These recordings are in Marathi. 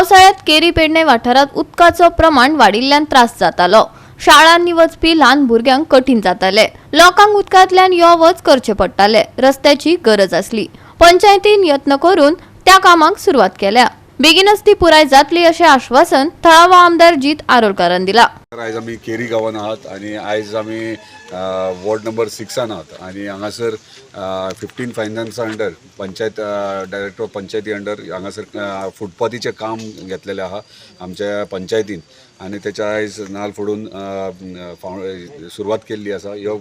पावसाळ्यात केरी पेडणे वाठारात उदकाचो प्रमाण वाडिल्ल्यान त्रास जातालो। शाळांनी वचपी ल्हान भुरग्यांक कठीण जाताले। लोकांक उदकांतल्यान यो वच करचे पडटाले। रस्त्याची गरज आसली। पंचायतीन यत्न करून त्या कामाक सुरवात केल्या। बेगीनच ती पुराय जातली अशें आश्वासन थळावो आमदार जीत आरोलकारान दिला। आयज आमी केरी गांवान आहात आणि आयज आमी वॉर्ड नंबर 6 आहात आणि हांगासर 15 finance under panchayat director of Panchayati under हांगासर फुटपाथीचें काम घेतलेलें आहा आमच्या पंचायतीन आणि त्याच्या आयज नाल फोडून सुरवात केल्ली आसा। ह्यो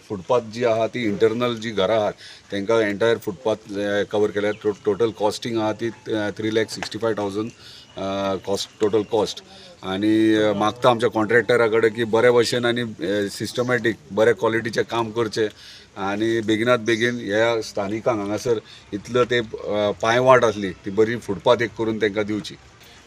फुटपाथ जी आहा ती इंटरनल जी घरां आहात तांकां एंटायर फुटपाथ कवर केल्या। टोटल कॉस्टिंग आहा ती 3,65,000 कॉस्ट टोटल कॉस्ट आणि मागता आमच्या कॉन्ट्रॅक्टरा कडेन की बरे भशेन आनी सिस्टमॅटीक बरे क्वॉलिटीचें काम करचें आणि बेगिनात बेगीन ह्या स्थानिकांक हांगासर इतलो ते पांयवाट आसली ती बरी फुटपाथ एक करून तांकां दिवची।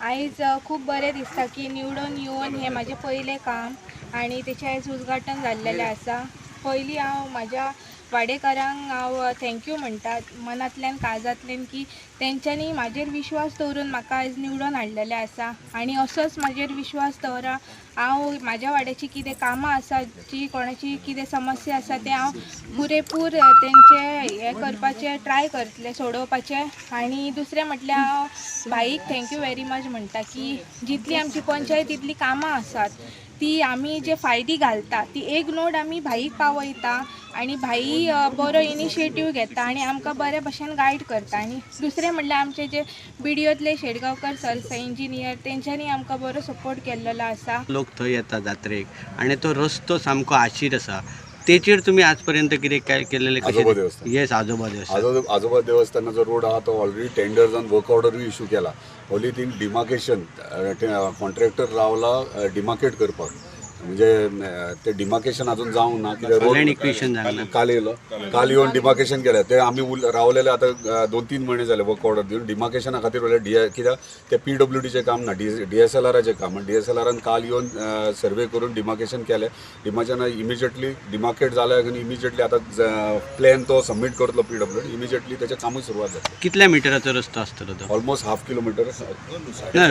आयज खूब बरें दिसता की निवडून येवन हें म्हाजें पयलें काम आनी तेचें आयज उद्घाटन जाल्लेलें आसा। पयलीं हांव म्हाज्या वाडेकारांक हांव थँक्यू म्हणटा मनांतल्यान काळजांतल्यान की तेंच्यांनी म्हाजेर विश्वास दवरून म्हाका आयज निवडून हाडलेलें आसा आनी असोच म्हाजेर विश्वास दवरा। हांव म्हाज्या वाड्याची कितें कामां आसा जी कोणाची कितें समस्या आसा ते हांव पुरेपूर तेंचे हें करपाचें ट्राय करतलें सोडोवपाचें। आनी दुसरें म्हटल्यार हांव भाईक थँक्यू वेरी मच म्हणटा की जितली आमची पंचायत इतली कामां आसात ती आमी जे फायदी घालता ती एक नोट आमी भाईक पावयता आनी भाई बरो इनिशिएटीव घेता आनी आमकां बरे भशेन गायड करता। आनी दुसरें म्हणल्यार आमचे जे बिडिओतले शेडगांवकर सर इंजिनियर तेंच्यांनी आमकां बरो सपोर्ट केल्लो आसा। लोक थंय येता जात्रेक आनी तो रस्तो सामको आशीर आसा। तेचेर तुम्ही आजपर्यंत कितें काय केलेले आजोबा देवस्थान येस आजोबा देवस्थान आजोबा देवस्थानाचो रोड आहा तो ऑलरेडी टेंडर्स आनी वर्क ऑर्डरूय इश्यू केला। ओन्ली थिंग डिमार्केशन कॉन्ट्रॅक्टर रावला डिमार्केट करपाक म्हणजे ते डिमार्केशन अजून जावंक ना कित्याक रोड काल येयलो काल येवन डिमार्केशन केलें ते आमी रावलेले आतां 2-3 म्हयने जाले वर्क ऑर्डर दिवन डिमार्केशना खातीर उरले कित्याक ते PWDचें काम ना DSLRचें काम DSLRन काल येवन सर्वे करून डिमार्केशन केलें। डिमार्केशन इमिजिएटली डिमार्केट जाल्या आनी इमिजिएटली आतां प्लॅन तो सबमीट करतलो PWD इमिजिएटली तेचें कामूय सुरवात जातली। कितल्या मिटराचो रस्तो आसतलो तो? ऑलमोस्ट हाफ किलोमीटर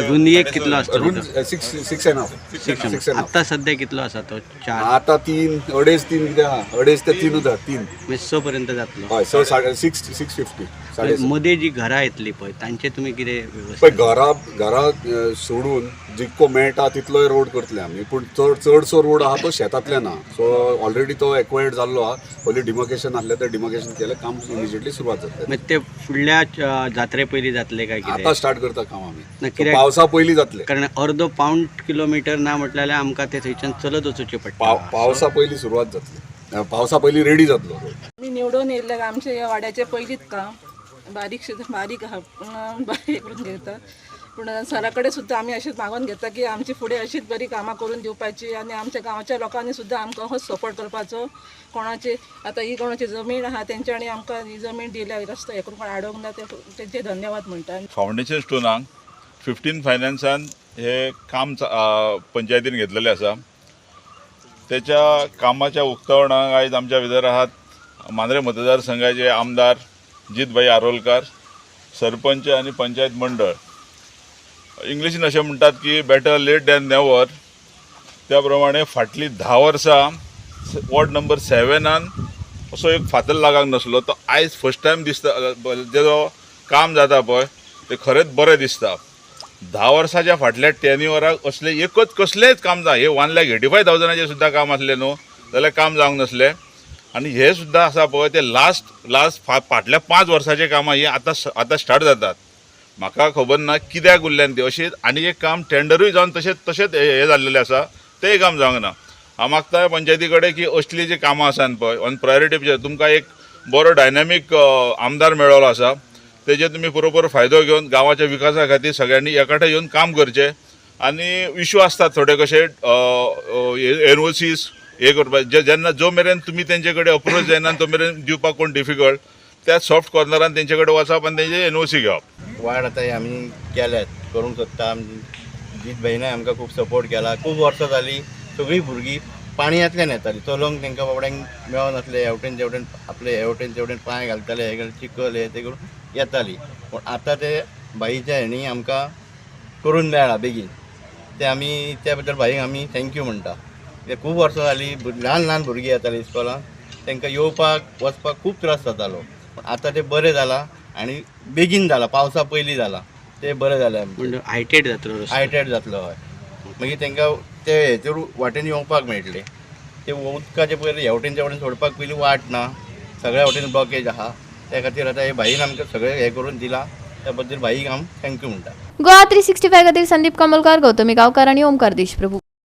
रुंदयेक कितलो आसतलो? 6.5 आतां सध्या कितलो आसा तो? 4 आता 3 2.5-3 कितें आहा 2.5 ते 3 म्हणजे 6 पर्यंत जातलो। हय 650 मदीं जी घरां येतली पळय तांचे तुमी कितें पळय घरा सोडून जितको मेळटा तितलोय रोड करतले आमी पूण चडसो रोड आहा तो शेतांतल्यान आहा। सो ऑलरेडी तो एक्वायर्ड जाल्लो आहा। पयलीं डिमार्केशन आसलें तें डिमार्केशन केलें काम इमिजिएटली सुरवात जातलें। मागीर ते फुडल्या जात्रे पयलीं जातले काय कितें? आतां स्टार्ट करता काम आमी पावसा पयलीं जातलें कारण अर्दो पावण किलोमिटर ना म्हटल्यार आमकां ते थंयच्यान चलत वचचें पडटा। पावसा पयलीं सुरवात जातली पावसा पयलीं रेडी जातलो रोड। मी निवडून येयल्ले आमच्या ह्या वाड्याचें पयलींच काम बारीक आहा पूण बारीक करून घेता पूण सरा कडेन सुद्दां आमी अशेंच मागून घेता की आमची फुडें अशीच बरी कामां करून दिवपाची आनी आमच्या गांवच्या लोकांनी सुद्दां आमकां होच सपोर्ट करपाचो। कोणाची आतां ही कोणाची जमीन आहा तेंच्यांनी आमकां ही जमीन दिल्या रस्तो हे करून कोण आडोंक ना तेंचे धन्यवाद म्हणटा। फावंडेशन स्टोनाक 15 फायनान्सान हे काम पंचायतीन घेतलेलें आसा। त्याच्या कामाच्या उक्तावणाक आयज आमच्या भितर आहात मांद्रे मतदारसंघाचे आमदार जीतभाई आरोलकार, सरपंच आणि पंचायत मंडळ। इंग्लिशीन अशें म्हणटात की बेटर लेट दॅन नेवर। त्या प्रमाणे फाटलीं 10 वर्सां वॉर्ड नंबर 7 असो एक फातर लागाक नासलो तो आयज फर्स्ट टायम दिसता जेजो काम जाता पळय ते खरेंच बरें दिसता। 10 वर्साच्या फाटल्या टेन्युअराक असले एकच कसलेंच काम जा हे 1,85,000 सुद्दां काम आसलें न्हू जाल्यार काम जावंक नसलें आनी हे सुद्दां आसा पळय ते लास्ट फाटल्या 5 वर्साचे कामां ही आतां स्टार्ट जातात। म्हाका खबर ना कित्याक उरल्यान ती अशीच आनी एक काम टेंडरूय जावन तशेंच हे जाल्लेलें आसा तेंय काम जावंक ना। हांव मागता पंचायती कडेन की असली जी कामां आसात पळय ऑन प्रायोरिटी तुमकां एक बरो डायनॅमीक आमदार मेळ्ळो आसा तेजे तुमी बरोबर फायदो घेवन गांवाच्या विकासा खातीर सगळ्यांनी एकाठे येवन काम करचें आनी इश्यू आसतात थोडे कशे NOCs हे करपाचे जेन्ना जो मेरेन तुमी तेंचे कडेन अप्रोच जायना तो मेरेन दिवपाक कोण डिफिकल्ट त्या सॉफ्ट कॉर्नरान तेंचे कडेन वचप आनी तेंचे NOC घेवप। वाड आतां आमी केल्यात करूंक सोदता। जीत भाईनाय आमकां खूब सपोर्ट केला। खूब वर्सां जालीं सगळीं भुरगीं पाणयातल्यान येतालीं चलोंक तांकां बाबड्यांक मेळनासलें हेवटेन तेवटेन आपले हेवटेन तेवटेन पांय घालताले हे चिखल हे ते करून येतालीं पूण आतां ते बाईच्या हेणी आमकां करून मेळ्ळा बेगीन ते आमी त्या बद्दल भाईक आमी थँक्यू म्हणटा. ते खूब वर्सां जालीं ल्हान ल्हान भुरगीं येतालीं इस्कॉलाक तांकां येवपाक वचपाक खूब त्रास जातालो. आतां ते बरें जाला आनी बेगीन जाला, पावसा पयलीं जाला, ते बरें जालें आमचें. म्हणजे हायटेड जातलो रस्तो. हायटेड जातलो हय. मागीर तांकां ते हेचेर वाटेन येवपाक मेळटलें. ते उदकाचे पयलीं ह्या वटेन त्या वटेन सोडपाक पयलीं वाट ना, सगळ्या वटेन ब्लॉकेज आहा. त्या खातीर आतां हे भाईन आमकां सगळें हें करून दिलां, त्या बद्दल भाईक हांव थँक्यू म्हणटा. गोवा 365 खातीर संदीप कमलकार, गौतमी गांवकार आणि ओमकार देशप्रभू.